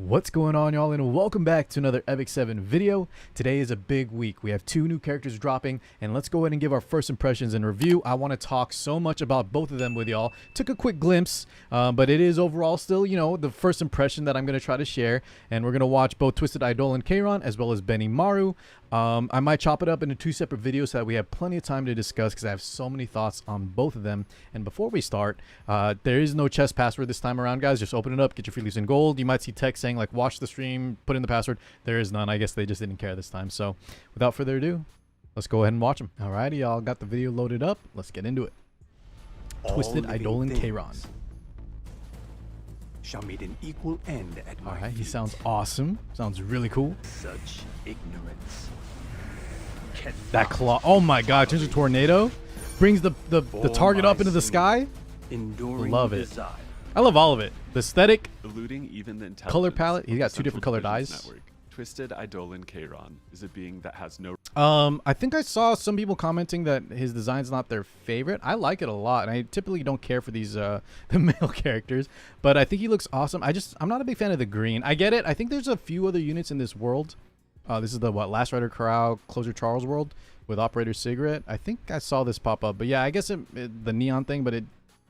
What's going on, y'all, and welcome back to another Epic 7 video. Today is a big week. We have 2 new characters dropping, and let's go ahead and give our first impressions and review. I want to talk so much about both of them with y'all. Took a quick glimpse, but it is overall still, the first impression that I'm going to try to share, and we're going to watch both Twisted Eidolon Kayron as well as Benny Maru. I might chop it up into 2 separate videos so that we have plenty of time to discuss because I have so many thoughts on both of them. And before we start, there is no chest password this time around, guys. Just open it up, get your free leaves in gold. You might see text saying like watch the stream, put in the password. There is none. I guess they just didn't care this time. So without further ado, let's go ahead and watch them. Alrighty, y'all got the video loaded up. Let's get into it. Twisted Eidolon Kayron shall meet an equal end at my Alright, he feet. sounds awesome. Sounds really cool. Such ignorance. That claw. Oh my god, turns a tornado. Brings the target up into the sky. Enduring Love it. desire. I love all of it. The aesthetic, Eluding even the color intelligence palette. He's of got the 2 different Central colored Divisions eyes. Network. Twisted Eidolon Kayron is a being that has no I think I saw some people commenting that his design's not their favorite. I like it a lot, and I typically don't care for these the male characters, but I think he looks awesome. I'm not a big fan of the green. I get it. I think there's a few other units in this world. This is the Last Rider Corral Closer Charles world with Operator Cigarette. I think I saw this pop up, but yeah, I guess the neon thing, but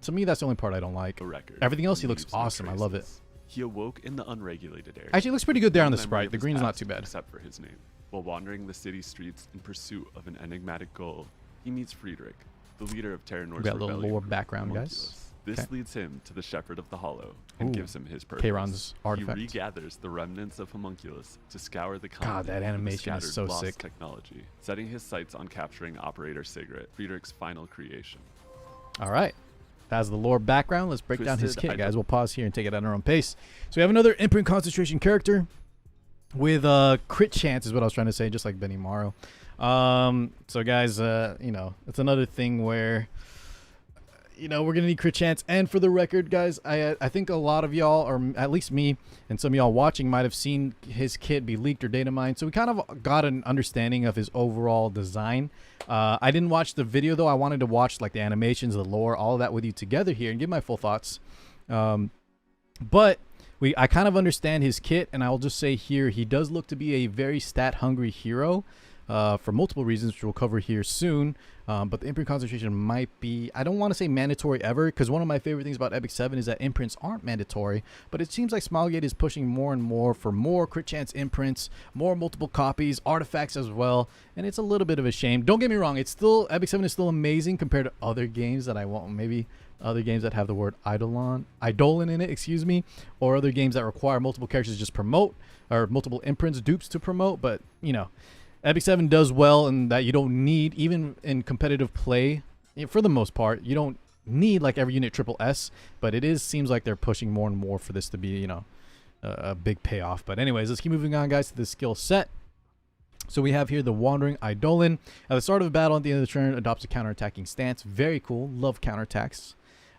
to me that's the only part I don't like. record. Everything else he and looks leaves no awesome. I love it. traces. He awoke in the unregulated area. Actually, it looks pretty good there on the No memory sprite. of The his green's not past, too bad. except for his name. While wandering the city streets in pursuit of an enigmatic goal, he meets Friedrich, the leader of Terra Nor's got a little rebellion lore group, background, guys. Homunculus. This Okay. leads him to the Shepherd of the Hollow and Ooh, gives him his purpose. Kayron's artifact. He regathers the remnants of Homunculus to scour the God, continent that for the animation is scattered so lost sick. technology, setting his sights on capturing Operator Cigarette, Friedrich's final creation. All right. That's the lore background. Let's break down his Twisted kit, guys. We'll pause here and take it at our own pace. So we have another imprint concentration character with crit chance is what I was trying to say, just like Benny Maru. So guys, it's another thing where we're gonna need crit chance. And for the record, guys, I think a lot of y'all, or at least me and some of y'all watching, might have seen his kit be leaked or data mined, so we kind of got an understanding of his overall design. I didn't watch the video though. I wanted to watch like the animations, the lore, all of that with you together here and give my full thoughts. But I kind of understand his kit, and I'll just say here he does look to be a very stat hungry hero for multiple reasons, which we'll cover here soon. But the imprint concentration might be, I don't want to say mandatory ever, because one of my favorite things about Epic 7 is that imprints aren't mandatory, but it seems like Smilegate is pushing more and more for more crit chance imprints, more multiple copies, artifacts as well, and it's a little bit of a shame. Don't get me wrong, Epic 7 is still amazing compared to other games that I won't, maybe other games that have the word Eidolon in it, excuse me, or other games that require multiple characters to just promote, or multiple imprints, dupes to promote, but Epic 7 does well in that you don't need, even in competitive play, for the most part, you don't need like every unit triple S, but seems like they're pushing more and more for this to be, a big payoff. But anyways, let's keep moving on, guys, to the skill set. So we have here the Wandering Eidolon. At the start of a battle, at the end of the turn, adopts a counterattacking stance. Very cool. Love counterattacks.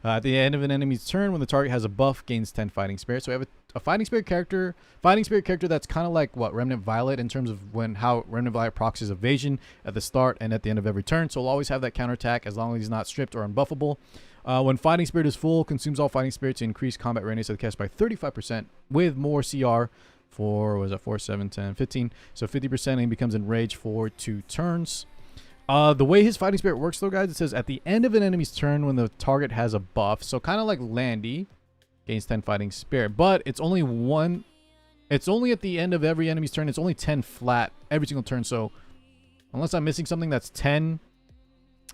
At the end of an enemy's turn, when the target has a buff, gains 10 fighting spirit. So we have a fighting spirit character that's kind of like what Remnant Violet in terms of how Remnant Violet procs his evasion at the start and at the end of every turn. So he'll always have that counterattack as long as he's not stripped or unbuffable. When fighting spirit is full, consumes all fighting spirit to increase combat readiness of the cast by 35% with more CR for 4, 7, 10, 15. So 50%, and he becomes enraged for 2 turns. The way his fighting spirit works though, guys, it says at the end of an enemy's turn when the target has a buff, so kind of like Landy, gains 10 fighting spirit, but it's only at the end of every enemy's turn. It's only 10 flat every single turn, so unless I'm missing something, that's 10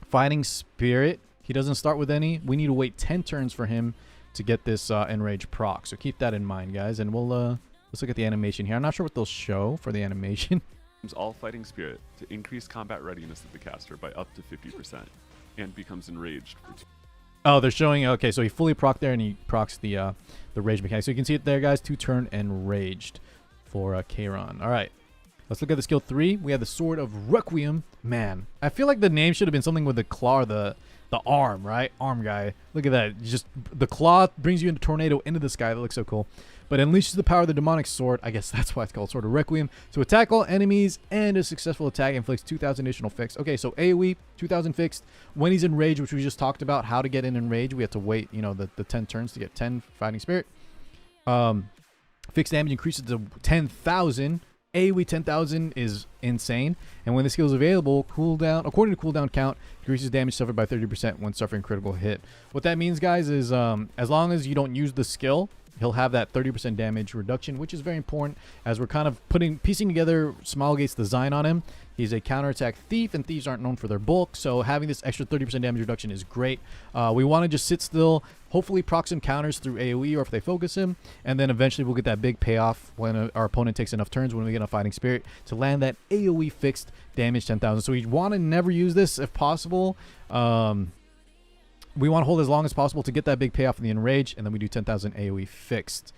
fighting spirit. He doesn't start with any. We need to wait 10 turns for him to get this enrage proc, so keep that in mind, guys. And we'll let's look at the animation here. I'm not sure what they'll show for the animation. All fighting spirit to increase combat readiness of the caster by up to 50% and becomes enraged for 2. Oh, they're showing, okay, so he fully proc there and he procs the rage mechanic. So you can see it there, guys, 2 turn enraged for Kayron. All right, let's look at the skill 3. We have the Sword of Requiem. Man, I feel like the name should have been something with the claw, the arm, right? Arm guy. Look at that. Just the claw brings you into tornado into the sky. That looks so cool. But unleashes the power of the demonic sword. I guess that's why it's called Sword of Requiem. To attack all enemies, and a successful attack inflicts 2,000 additional fixed. Okay, so AoE, 2,000 fixed. When he's enraged, which we just talked about, how to get in enrage, we have to wait, the 10 turns to get 10 fighting spirit. Fixed damage increases to 10,000. AoE 10,000 is insane. And when the skill is available, cooldown, according to cooldown count, increases damage suffered by 30% when suffering critical hit. What that means, guys, is as long as you don't use the skill, he'll have that 30% damage reduction, which is very important as we're kind of piecing together Smilegate's design on him. He's a counterattack thief, and thieves aren't known for their bulk, so having this extra 30% damage reduction is great. We want to just sit still, hopefully proc some counters through AoE or if they focus him, and then eventually we'll get that big payoff when our opponent takes enough turns when we get a Fighting Spirit to land that AoE fixed damage 10,000. So we want to never use this if possible. We want to hold as long as possible to get that big payoff in the Enrage, and then we do 10,000 AoE fixed.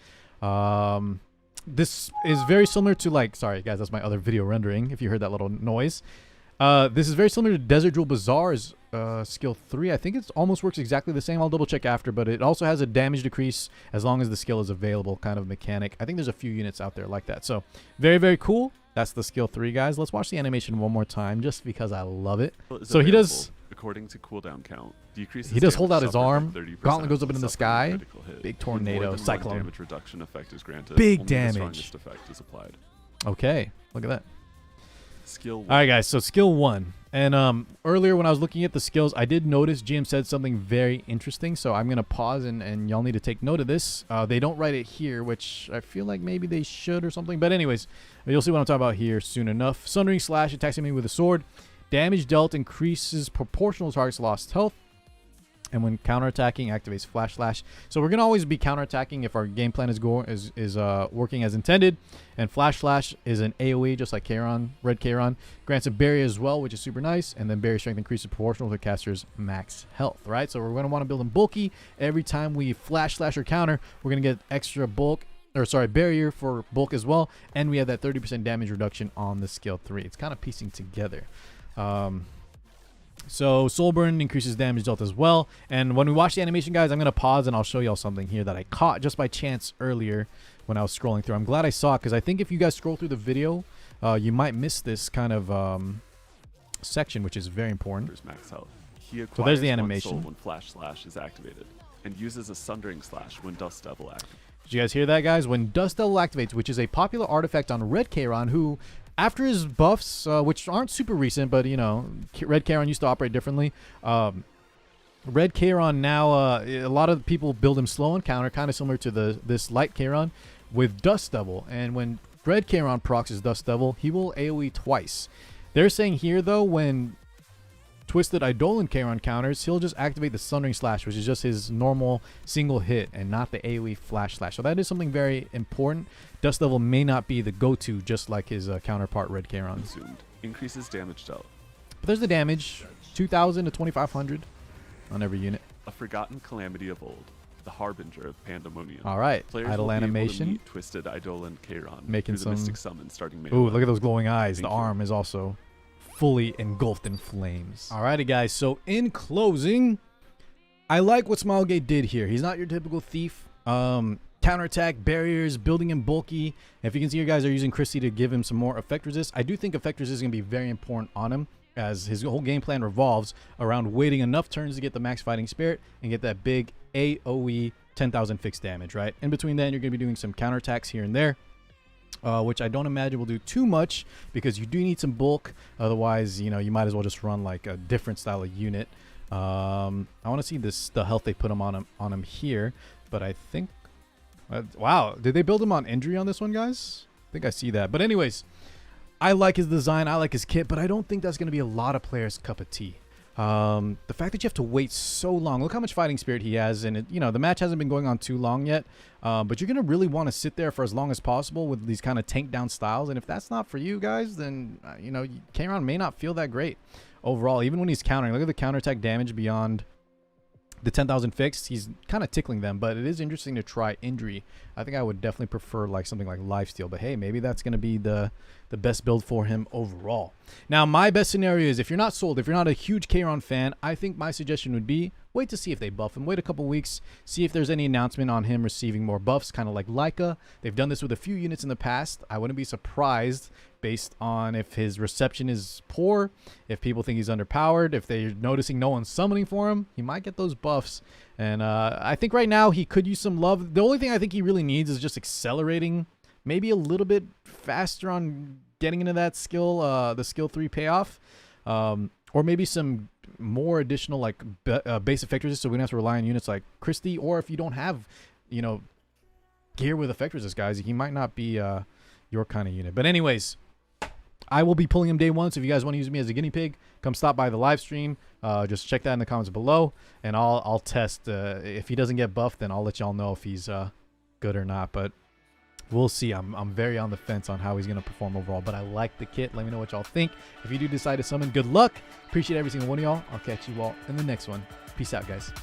This is very similar to, like, sorry guys, that's my other video rendering if you heard that little noise. This is very similar to Desert Jewel Bazaar's skill 3. I think it almost works exactly the same. I'll double check after, but it also has a damage decrease as long as the skill is available kind of mechanic. I think there's a few units out there like that. So very, very cool. That's the skill 3, guys. Let's watch the animation one more time just because I love it. So he does, according to cooldown count, decreases. he does hold out his arm. 30% Gauntlet goes up into the sky. Big tornado, cyclone. Damage reduction effect is granted. Big Only damage. The strongest effect is applied. Okay, look at that. Skill 1. All right, guys. So skill 1, and earlier when I was looking at the skills, I did notice GM said something very interesting. So I'm gonna pause and y'all need to take note of this. They don't write it here, which I feel like maybe they should or something. But anyways, you'll see what I'm talking about here soon enough. Sundering Slash attacks me with a sword. Damage dealt increases proportional to target's lost health. And when counterattacking, activates Flash Slash. So we're going to always be counterattacking if our game plan is working as intended. And Flash Slash is an AoE, just like Kayron, Red Kayron. Grants a Barrier as well, which is super nice. And then Barrier Strength increases proportional to the caster's max health, right? So we're going to want to build them bulky. Every time we Flash Slash or counter, we're going to get extra bulk. Or sorry, Barrier for bulk as well. And we have that 30% damage reduction on the skill 3. It's kind of piecing together. So Soul Burn increases damage dealt as well. And when we watch the animation, guys, I'm going to pause and I'll show y'all something here that I caught just by chance earlier when I was scrolling through. I'm glad I saw it because I think if you guys scroll through the video, you might miss this kind of section, which is very important. Max health. He So there's the acquires one animation. soul when Flash Slash is activated, and uses a Sundering Slash when Dust Devil activates. Did you guys hear that, guys? When Dust Devil activates, which is a popular artifact on Red Kayron, who, after his buffs, which aren't super recent, but, you know, Red Kayron used to operate differently. Red Kayron now, a lot of people build him slow and counter, kind of similar to this Light Kayron with Dust Devil. And when Red Kayron procs his Dust Devil, he will AoE twice. They're saying here, though, when Twisted Eidolon Kayron counters, he'll just activate the Sundering Slash, which is just his normal single hit and not the AoE Flash Slash. So that is something very important. Dust Devil may not be the go-to, just like his counterpart Red Kayron. Consumed. Increases damage dealt. But there's the damage, 2,000 to 2,500 on every unit. A forgotten calamity of old, the harbinger of pandemonium. All right, Players idle will be able to animation. meet Twisted Eidolon Kayron Making through the some- Mystic Summon starting May Ooh, 11th. look at those glowing eyes. Thank The you. arm is also fully engulfed in flames. Alrighty, guys. So in closing, I like what Smilegate did here. He's not your typical thief. Counterattack, barriers, building him bulky. If you can see, your guys are using Christie to give him some more effect resist. I do think effect resist is going to be very important on him, as his whole game plan revolves around waiting enough turns to get the max fighting spirit and get that big AoE 10,000 fixed damage, right? In between then, you're going to be doing some counterattacks here and there. Which I don't imagine will do too much because you do need some bulk. Otherwise, you know, you might as well just run like a different style of unit. I want to see the health they put him on him here, but I think, wow, did they build him on injury on this one, guys? I think I see that. But anyways, I like his design, I like his kit, but I don't think that's going to be a lot of players' cup of tea. The fact that you have to wait so long, look how much fighting spirit he has, and you know, the match hasn't been going on too long yet, but you're gonna really want to sit there for as long as possible with these kind of tank down styles. And if that's not for you guys, then you know, Kayron may not feel that great overall, even when he's countering. Look at the counterattack damage beyond the 10,000 fixed. He's kind of tickling them, but it is interesting to try injury. I think I would definitely prefer like something like lifesteal, but hey, maybe that's going to be the best build for him overall. Now, my best scenario is if you're not sold, if you're not a huge Kayron fan, I think my suggestion would be wait to see if they buff him. Wait a couple weeks, see if there's any announcement on him receiving more buffs, kind of like Leica. They've done this with a few units in the past. I wouldn't be surprised based on if his reception is poor, if people think he's underpowered, if they're noticing no one's summoning for him, he might get those buffs. And I think right now he could use some love. The only thing I think he really needs is just accelerating, maybe a little bit faster on getting into that skill, the skill 3 payoff, or maybe some more additional like base effectors, so we don't have to rely on units like Christie. Or if you don't have, you know, gear with effectors, this guys, he might not be your kind of unit. But anyways, I will be pulling him day 1, so if you guys want to use me as a guinea pig, come stop by the live stream. Just check that in the comments below, and I'll test. If he doesn't get buffed, then I'll let y'all know if he's good or not. But we'll see. I'm very on the fence on how he's going to perform overall, but I like the kit. Let me know what y'all think. If you do decide to summon, good luck. Appreciate every single one of y'all. I'll catch you all in the next one. Peace out, guys.